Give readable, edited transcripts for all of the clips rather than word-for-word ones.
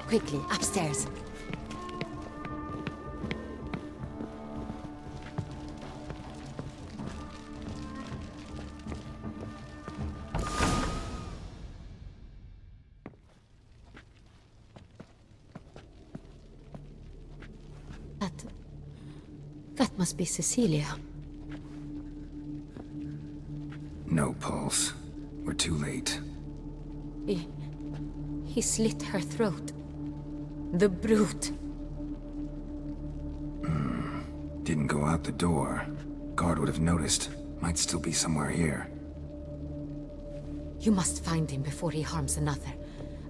Quickly, upstairs. That must be Cecilia. No pulse. We're too late. He slit her throat. The brute. Didn't go out the door. Guard would have noticed. Might still be somewhere here. You must find him before he harms another.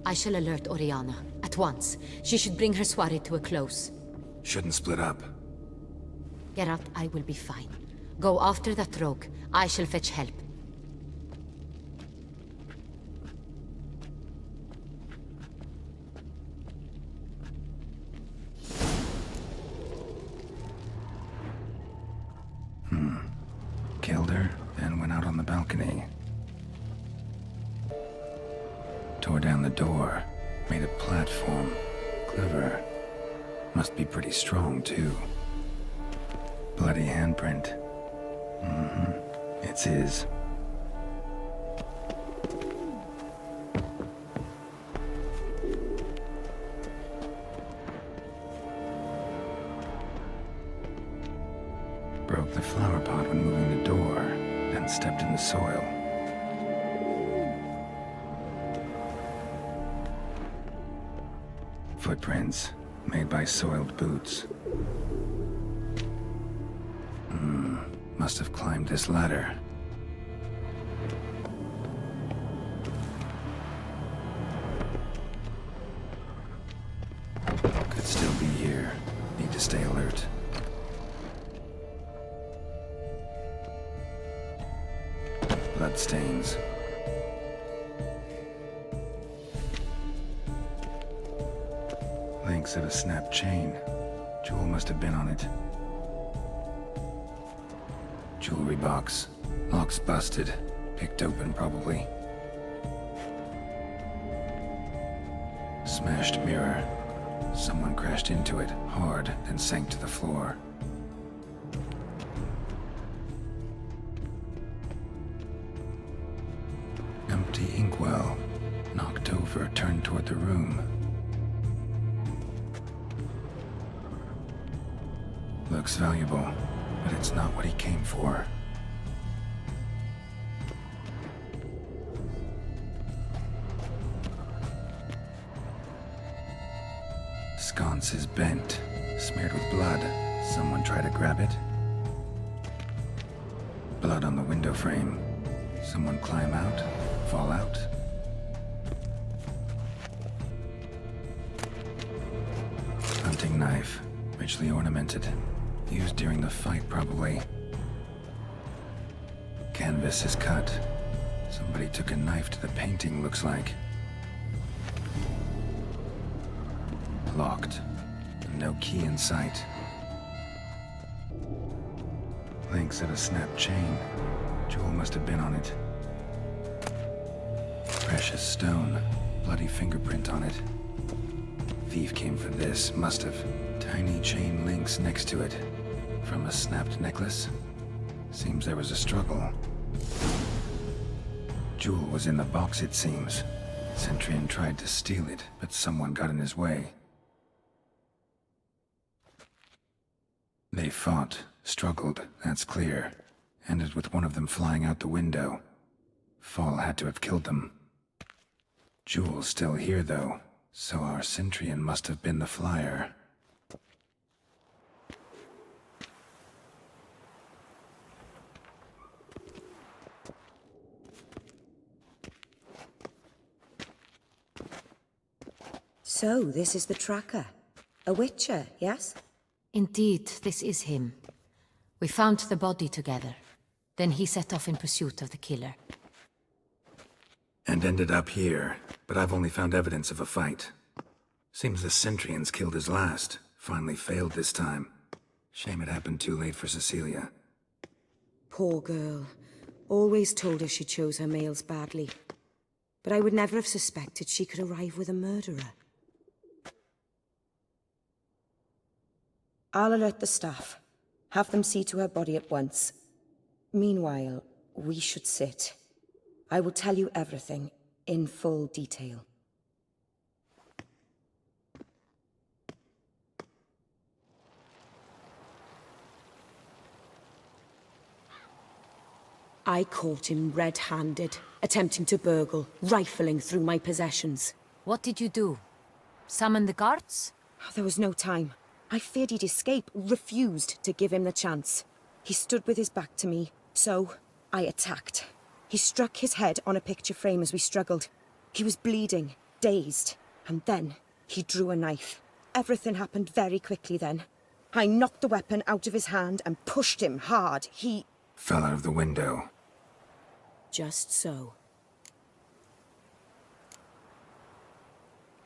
I shall alert Oriana. At once. She should bring her soirée to a close. Shouldn't split up. Geralt, I will be fine. Go after that rogue. I shall fetch help. Killed her, then went out on the balcony. Tore down the door. Made a platform. Clever. Must be pretty strong, too. Bloody handprint. It's his. Broke the flower pot when moving the door, then stepped in the soil. Footprints, made by soiled boots. Must have climbed this ladder. Could still be here. Need to stay alert. Bloodstains. Links of a snapped chain. Jewel must have been on it. Jewelry box. Lock's busted. Picked open, probably. Smashed mirror. Someone crashed into it, hard, then sank to the floor. Empty inkwell. Knocked over, turned toward the room. Looks valuable, but it's not what he came for. Sconce is bent, smeared with blood. Someone try to grab it? Blood on the window frame. Someone climb out? Fall out? Hunting knife, richly ornamented. Used during the fight, probably. Canvas is cut. Somebody took a knife to the painting, looks like. Locked. No key in sight. Links of a snapped chain. Jewel must have been on it. Precious stone. Bloody fingerprint on it. Thief came for this, must have. Tiny chain links next to it. From a snapped necklace? Seems there was a struggle. Jewel was in the box, it seems. Centurion tried to steal it, but someone got in his way. They fought, struggled, that's clear. Ended with one of them flying out the window. Fall had to have killed them. Jewel's still here, though, so our Centurion must have been the flyer. So, this is the tracker. A witcher, yes? Indeed, this is him. We found the body together. Then he set off in pursuit of the killer. And ended up here, but I've only found evidence of a fight. Seems the Centurions killed his last. Finally failed this time. Shame it happened too late for Cecilia. Poor girl. Always told her she chose her males badly. But I would never have suspected she could arrive with a murderer. I'll alert the staff. Have them see to her body at once. Meanwhile, we should sit. I will tell you everything, in full detail. I caught him red-handed, attempting to burgle, rifling through my possessions. What did you do? Summon the guards? There was no time. I feared he'd escape, refused to give him the chance. He stood with his back to me, so I attacked. He struck his head on a picture frame as we struggled. He was bleeding, dazed, and then he drew a knife. Everything happened very quickly then. I knocked the weapon out of his hand and pushed him hard. He fell out of the window. Just so.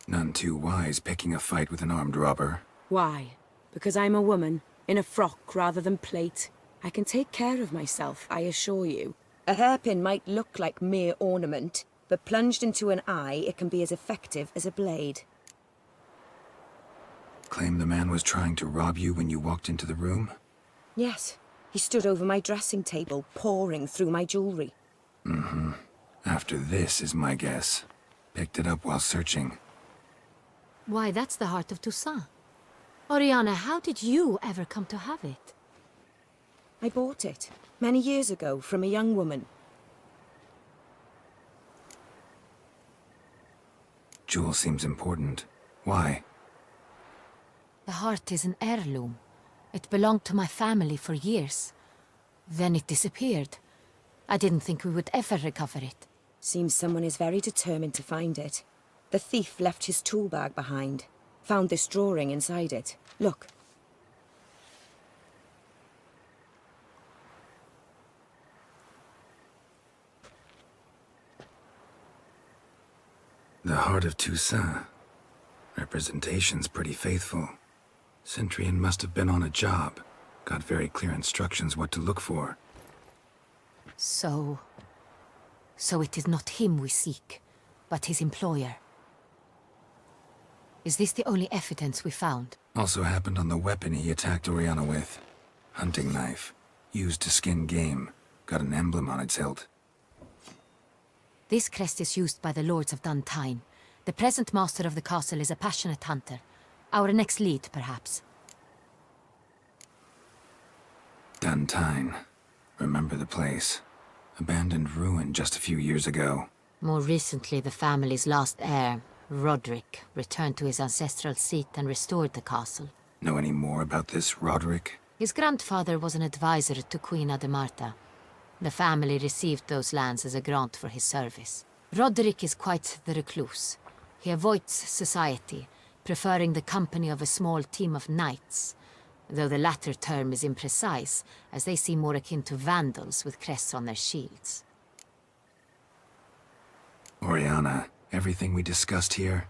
None too wise picking a fight with an armed robber. Why? Because I'm a woman, in a frock rather than plate. I can take care of myself, I assure you. A hairpin might look like mere ornament, but plunged into an eye, it can be as effective as a blade. Claim the man was trying to rob you when you walked into the room? Yes. He stood over my dressing table, pouring through my jewelry. Mm-hmm. After this is my guess. Picked it up while searching. Why, that's the heart of Toussaint. Oriana, how did you ever come to have it? I bought it, many years ago, from a young woman. Jewel seems important. Why? The heart is an heirloom. It belonged to my family for years. Then it disappeared. I didn't think we would ever recover it. Seems someone is very determined to find it. The thief left his tool bag behind. Found this drawing inside it. Look. The heart of Toussaint. Representation's pretty faithful. Centurion must have been on a job. Got very clear instructions what to look for. So it is not him we seek, but his employer. Is this the only evidence we found? Also happened on the weapon he attacked Oriana with. Hunting knife. Used to skin game. Got an emblem on its hilt. This crest is used by the Lords of Duntine. The present master of the castle is a passionate hunter. Our next lead, perhaps. Duntine. Remember the place. Abandoned ruin just a few years ago. More recently, the family's last heir, Roderick, returned to his ancestral seat and restored the castle. Know any more about this Roderick? His grandfather was an advisor to Queen Ademarta. The family received those lands as a grant for his service. Roderick is quite the recluse. He avoids society, preferring the company of a small team of knights, though the latter term is imprecise, as they seem more akin to vandals with crests on their shields. Oriana, everything we discussed here,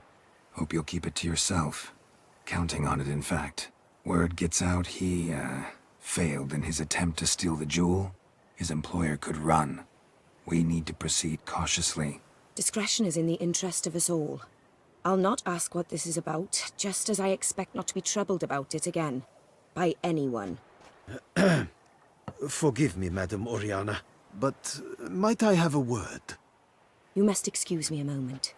hope you'll keep it to yourself. Counting on it, in fact. Word gets out he, failed in his attempt to steal the jewel. His employer could run. We need to proceed cautiously. Discretion is in the interest of us all. I'll not ask what this is about, just as I expect not to be troubled about it again. By anyone. Forgive me, Madam Oriana, but might I have a word? You must excuse me a moment.